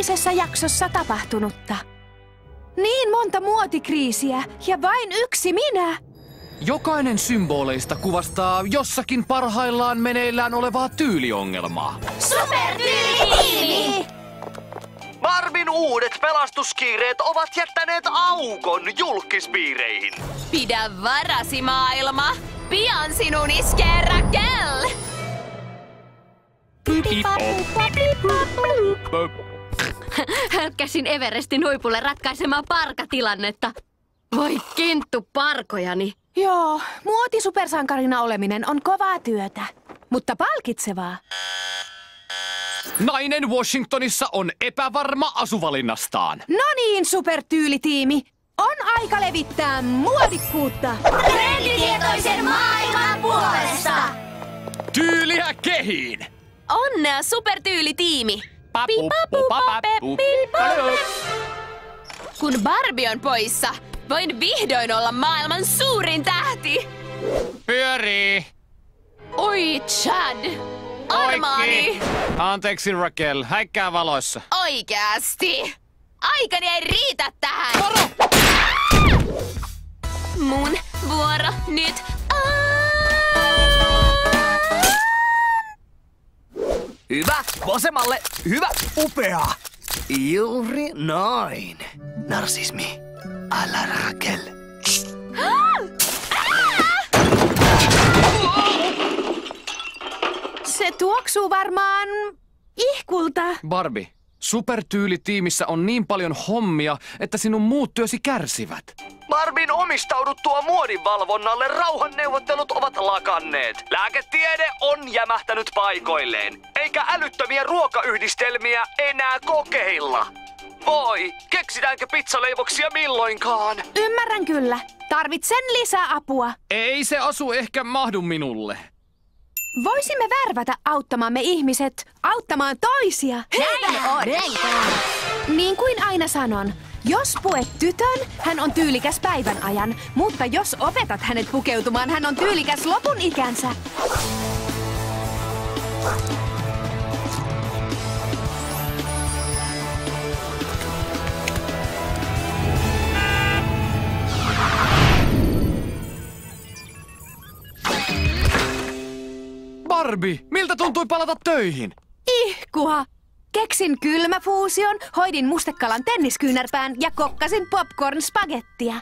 edellisessä jaksossa tapahtunutta. Niin monta muotikriisiä ja vain yksi minä. Jokainen symboleista kuvastaa jossakin parhaillaan meneillään olevaa tyyliongelmaa. Supertyylitiimi! Barbin uudet pelastuskiireet ovat jättäneet aukon julkispiireihin. Pidä varasi, maailma! Pian sinun iskee Raquel! Hölkkäsin Everestin huipulle ratkaisemaan parkatilannetta. Voi kinttu parkojani. Joo, muotisupersankarina oleminen on kovaa työtä, mutta palkitsevaa. Nainen Washingtonissa on epävarma asuvalinnastaan. No niin, supertyylitiimi. On aika levittää muodikkuutta. Trenditietoisen maailman puolesta! Tyyliä kehiin! Onnea, supertyylitiimi! Kun Barbie on poissa, voin vihdoin olla maailman suurin tähti! Pyörii! Oi, Chad! Armaani! Anteeksi, Raquel. Häikkää valoissa. Oikeasti! Aikani ei riitä tähän! Varo! Mun vuoro nyt! Hyvä, vasemmalle, hyvä, upea. Juuri noin. Narsismi. Älä Raquel. Se tuoksuu varmaan ihkulta. Barbie, supertyylitiimissä on niin paljon hommia, että sinun muut työsi kärsivät. Barbin omistauduttua muodinvalvonnalle rauhanneuvottelut ovat lakanneet. Lääketiede on jämähtänyt paikoilleen, eikä älyttömiä ruokayhdistelmiä enää kokeilla. Voi, keksitäänkö pizzaleivoksia milloinkaan? Ymmärrän kyllä. Tarvitsen lisää apua. Ei se asu ehkä mahdu minulle. Voisimme värvätä auttamamme ihmiset auttamaan toisia. Näin on! Niin kuin aina sanon, jos puet tytön, hän on tyylikäs päivän ajan. Mutta jos opetat hänet pukeutumaan, hän on tyylikäs lopun ikänsä. Barbie, miltä tuntui palata töihin? Ihkua! Keksin kylmäfuusion, hoidin mustekalan tenniskyynärpään ja kokkasin popcorn-spagettia.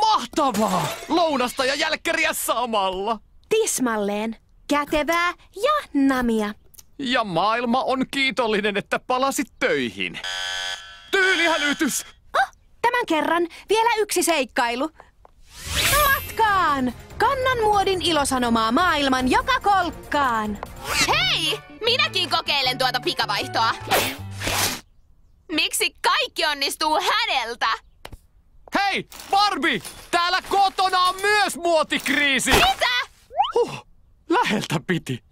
Mahtavaa! Lounasta ja jälkkäriä samalla. Tismalleen. Kätevää ja namia. Ja maailma on kiitollinen, että palasit töihin. Tyylihälytys! Tämän kerran vielä yksi seikkailu. Matkaan! Kannan muodin ilosanomaa maailman joka kolkkaan. Hei! Minäkin kokeilen tuota pikavaihtoa. Miksi kaikki onnistuu häneltä? Hei, Barbie! Täällä kotona on myös muotikriisi! Mitä? Läheltä piti.